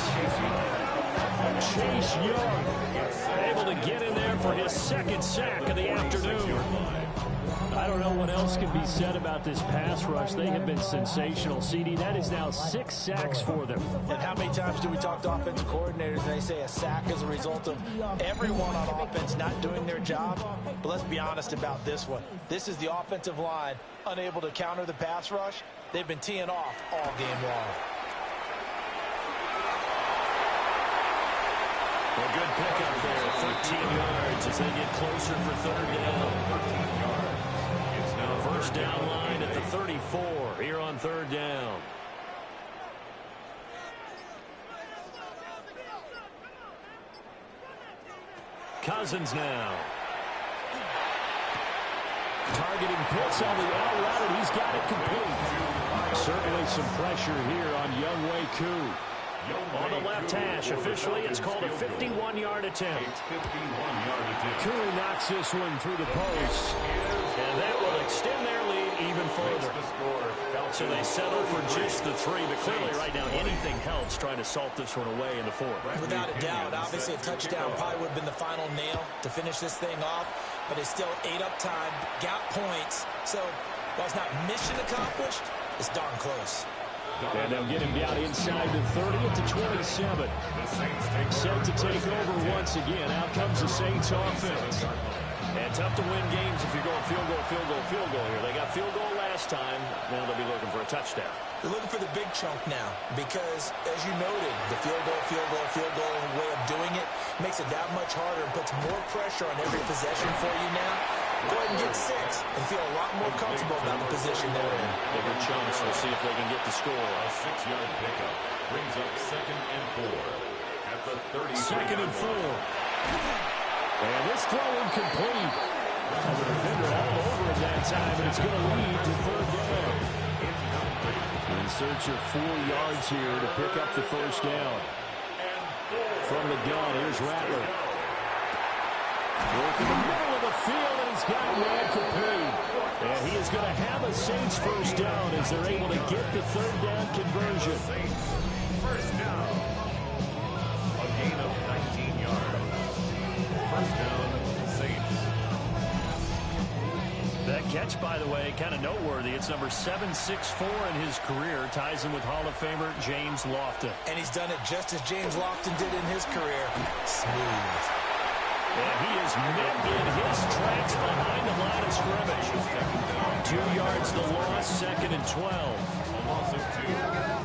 Chase Young able to get in there for his second sack of the afternoon. I don't know what else can be said about this pass rush. They have been sensational, CD. That is now 6 sacks for them. And how many times do we talk to offensive coordinators and they say a sack is a result of everyone on offense not doing their job? But let's be honest about this one. This is the offensive line unable to counter the pass rush. They've been teeing off all game long. A good pickup there, 13 yards as they get closer for third down. 13 yards. It's now First down line at the 34 here on third down. Cousins now. Targeting Pitts on the out route, and he's got it complete. Certainly some pressure here on Younghoe Koo. On the left hash, officially, it's called a 51-yard attempt. 51-yard attempt. Koo knocks this one through the post, and that will extend their lead even further. So they settle for just the 3, but clearly right now anything helps trying to salt this one away in the 4th. Without a doubt, obviously a touchdown probably would have been the final nail to finish this thing off, but it's still ate up time, got points, so while it's not mission accomplished, it's darn close. And they'll get him down inside the 30 at the 27. Set to take over once again. Out comes the Saints offense. And tough to win games if you're going field goal, field goal, field goal here. They got field goal last time. Now they'll be looking for a touchdown. They're looking for the big chunk now because, as you noted, the field goal, field goal, field goal way of doing it makes it that much harder and puts more pressure on every possession for you now. Go ahead and get 6 and feel a lot more comfortable about the position they're in. Bigger chunks. We'll see if they can get the score. A 6-yard pickup brings up 2nd and 4 at the 30. 2nd and 4. And this throw incomplete. The defender all over it that time, and it's going to lead to third down. In search of 4 yards here to pick up the first down. From the gun, here's Rattler. Working the middle of the field, and he's got it complete. And he is going to have a Saints first down as they're able to get the third down conversion. First down. A gain of 19 yards. First down, Saints. That catch, by the way, kind of noteworthy. It's number 764 in his career. Ties him with Hall of Famer James Lofton. And he's done it just as James Lofton did in his career. Smooth. And he is mending his tracks behind the line of scrimmage. 2 yards the loss, 2nd and 12. A loss of 2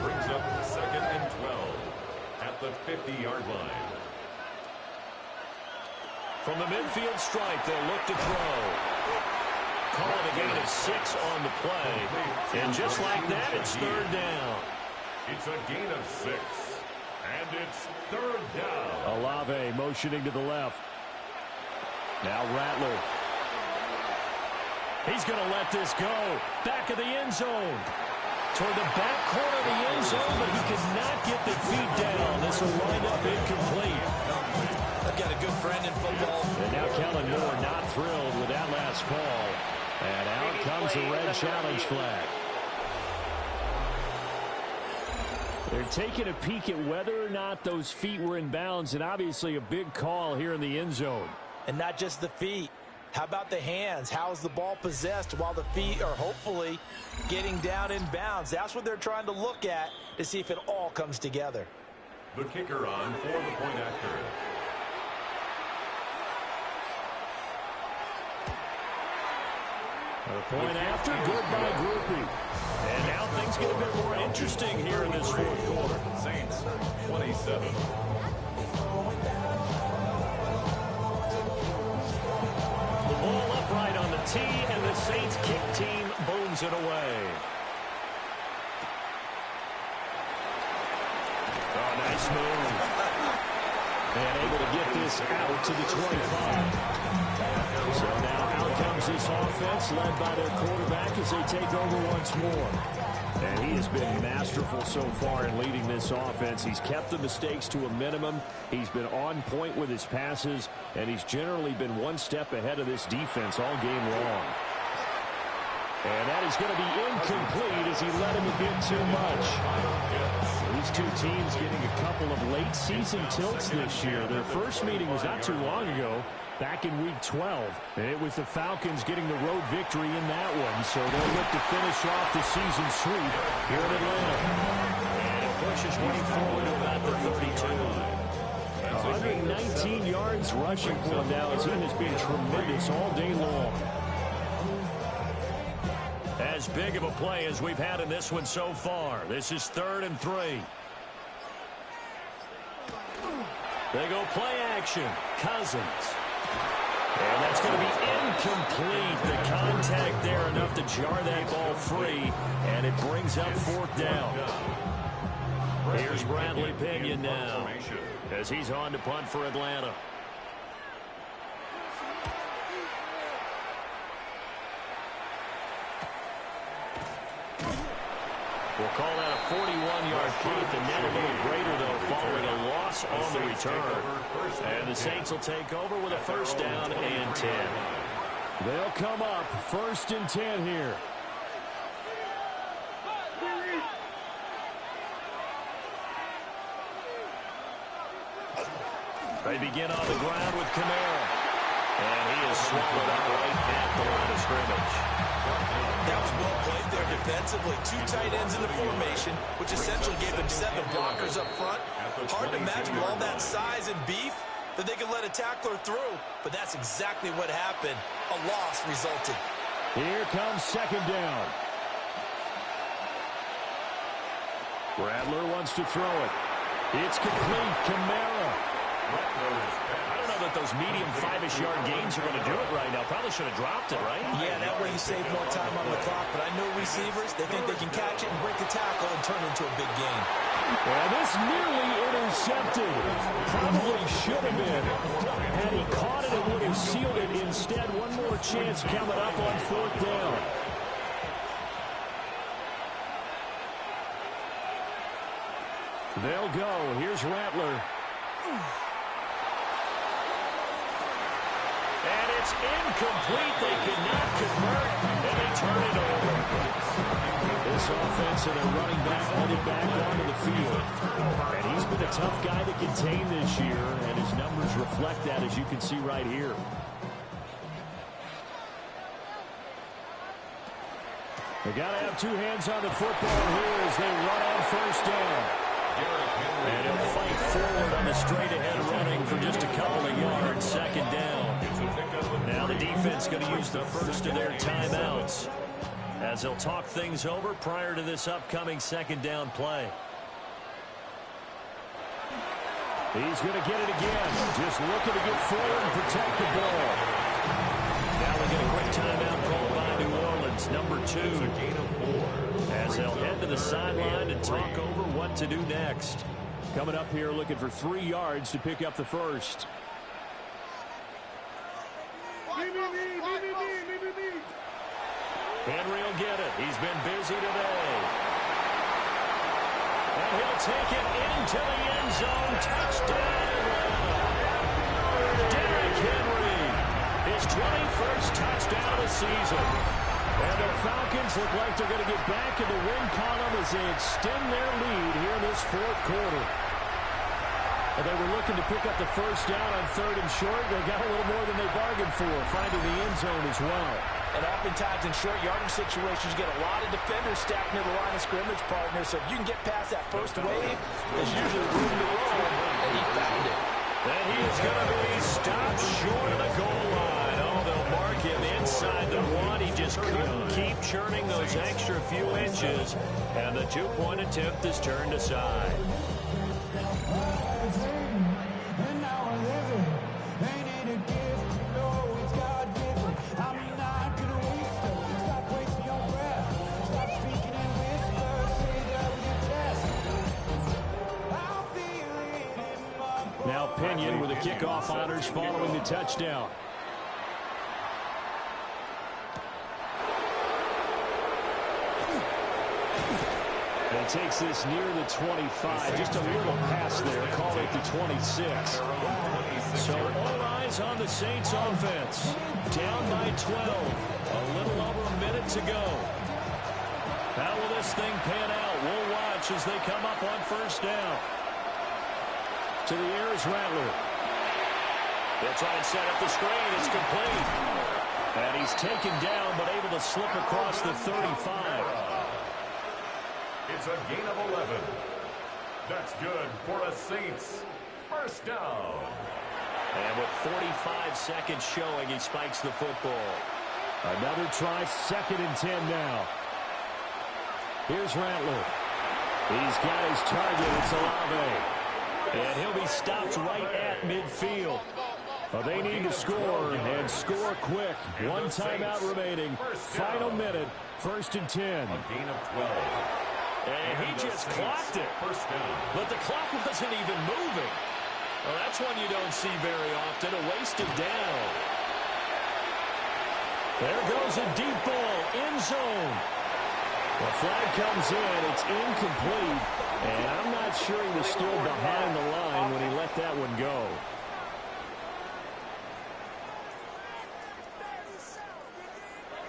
brings up 2nd and 12 at the 50-yard line. From the midfield stripe, they'll look to throw. Call it a gain of 6 on the play. And just like that, it's third down. It's a gain of 6. And it's third down. Olave motioning to the left. Now Rattler. He's going to let this go. Back of the end zone. Toward the back corner of the end zone, but he could not get the feet down. This will wind up incomplete. I've got a good friend in football. And now Kellen Moore not thrilled with that last call. And out comes the red challenge flag. They're taking a peek at whether or not those feet were in bounds, and obviously a big call here in the end zone. And not just the feet. How about the hands? How is the ball possessed while the feet are hopefully getting down in bounds? That's what they're trying to look at to see if it all comes together. The kicker on for the point after. The point after, good by Groupie. And now things get a bit more interesting here in this 4th quarter. Saints 27. The ball upright on the tee, and the Saints kick team booms it away. Oh, nice move. And able to get this out to the 25. So now out comes this offense led by their quarterback as they take over once more. And he has been masterful so far in leading this offense. He's kept the mistakes to a minimum. He's been on point with his passes, and he's generally been one step ahead of this defense all game long. And that is going to be incomplete as he let him a bit too much. These two teams getting a couple of late season tilts this year. Their first meeting was not too long ago. back in Week 12. It was the Falcons getting the road victory in that one, so they'll look to finish off the season sweep here in Atlanta. And it pushes way forward to about the 32. 119 yards rushing for him now. His team has been tremendous all day long. As big of a play as we've had in this one so far. This is 3rd and 3. They go play action. Cousins. And that's going to be incomplete. The contact there enough to jar that ball free. And it brings up 4th down. Here's Bradley Pinion now as he's on to punt for Atlanta. We'll call that a 41-yard punt. The net a little greater, though, following a loss on the return. And the Saints will take over with a 1st down and 10. They'll come up 1st and 10 here. They begin on the ground with Kamara. And he is swallowed up right at the line of scrimmage. That was well played there defensively. 2 tight ends in the formation, which essentially gave them 7 blockers up front. Hard to imagine with all that size and beef that they could let a tackler through. But that's exactly what happened. A loss resulted. Here comes 2nd down. Rattler wants to throw it. It's complete. Kamara. I don't know that those medium 5-ish yard gains are going to do it right now. Probably should have dropped it, right? Yeah, that way you save more time on the clock. But I know receivers, they think they can catch it and break the tackle and turn it into a big gain. Well, this nearly intercepted. Probably should have been. Had he caught it, it would have sealed it. Instead, one more chance coming up on 4th down. They'll go. Here's Rattler. And it's incomplete. They could not convert, and they turn it over. This offense and their running back headed back onto the field. And he's been a tough guy to contain this year, and his numbers reflect that, as you can see right here. They got to have 2 hands on the football here as they run on 1st down. And he'll fight forward on the straight-ahead running for just a couple of yards. 2nd down. Now the defense going to use the first of their timeouts as they'll talk things over prior to this upcoming 2nd down play. He's going to get it again. Just looking to get forward and protect the ball. Now we get a quick timeout called by New Orleans, number 2. As they'll head to the sideline and talk over what to do next. Coming up here looking for 3 yards to pick up the first. Henry will get it. He's been busy today. And he'll take it into the end zone. Touchdown, Atlanta. Derrick Henry, his 21st touchdown of the season. And the Falcons look like they're going to get back in the win column as they extend their lead here in this 4th quarter. And they were looking to pick up the 1st down on 3rd and short. They got a little more than they bargained for, finding the end zone as well. And oftentimes in short yardage situations, you get a lot of defenders stacked near the line of scrimmage, partner. So if you can get past that first wave, there's usually room to roll, and he found it. And he is going to be stopped short of the goal line. Oh, they'll mark him inside the 1. He just couldn't keep churning those extra few inches, and the 2-point attempt is turned aside. Now Pinion with the kickoff honors following the touchdown. And he takes this near the 25. Just a little pass there. Call it the 26. So all eyes on the Saints offense. Down by 12. A little over a minute to go. How will this thing pan out? We'll watch as they come up on 1st down. To the air is Rattler. They'll try and set up the screen. It's complete. And he's taken down, but able to slip across the 35. It's a gain of 11. That's good for a Saints first down. And with 45 seconds showing, he spikes the football. Another try, 2nd and 10 now. Here's Rattler. He's got his target. It's Olave. And he'll be stopped right at midfield. Well, they need to score, and score quick. One timeout remaining. Final minute, 1st and 10. A gain of 12. And he just clocked it. But the clock wasn't even moving. Well, that's one you don't see very often, a wasted down. There goes a deep ball, end zone. The flag comes in, it's incomplete, and I'm not sure he was still behind the line when he let that one go.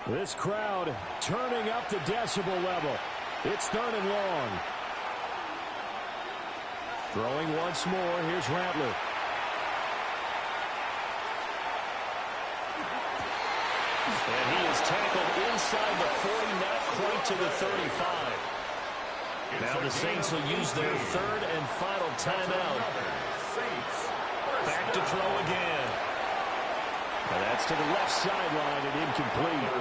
This crowd turning up the decibel level. It's 3rd and long. Throwing once more, here's Rattler. And he is tackled inside the 40, not quite to the 35. Now the Saints will use their 3rd and final timeout. Back to throw again. And that's to the left sideline and incomplete.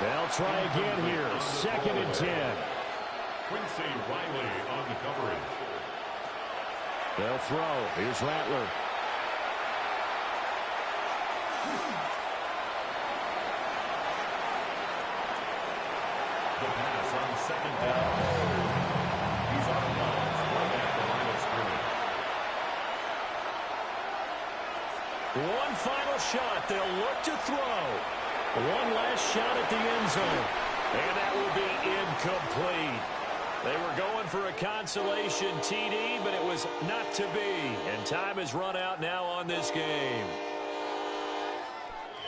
They'll try again here. 2nd and 10. Quincy Riley on the coverage. They'll throw. Here's Rattler. The pass on 2nd down. He's out of bounds right at the line of scrimmage. One final shot. They'll look to throw. One last shot at the end zone. And that will be incomplete. They were going for a consolation TD, but it was not to be. And time has run out now on this game.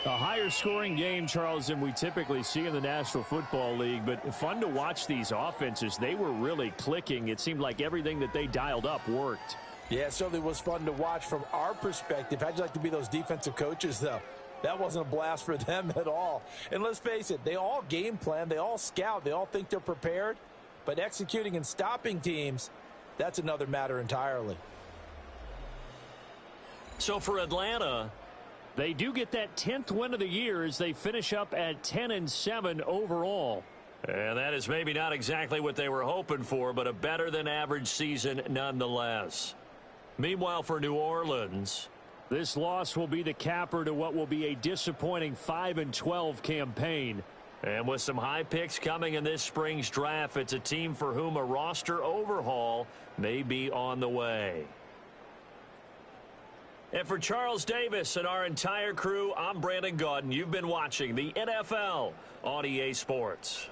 A higher scoring game, Charles, than we typically see in the National Football League, but fun to watch these offenses. They were really clicking. It seemed like everything that they dialed up worked. Yeah, it certainly was fun to watch from our perspective. How'd you like to be those defensive coaches, though? That wasn't a blast for them at all. And let's face it, they all game plan, they all scout, they all think they're prepared. But executing and stopping teams, that's another matter entirely. So for Atlanta, they do get that 10th win of the year as they finish up at 10-7 overall. and that is maybe not exactly what they were hoping for, but a better than average season nonetheless. Meanwhile, for New Orleans, this loss will be the capper to what will be a disappointing 5-12 campaign. And with some high picks coming in this spring's draft, it's a team for whom a roster overhaul may be on the way. And for Charles Davis and our entire crew, I'm Brandon Gaudin. You've been watching the NFL on EA Sports.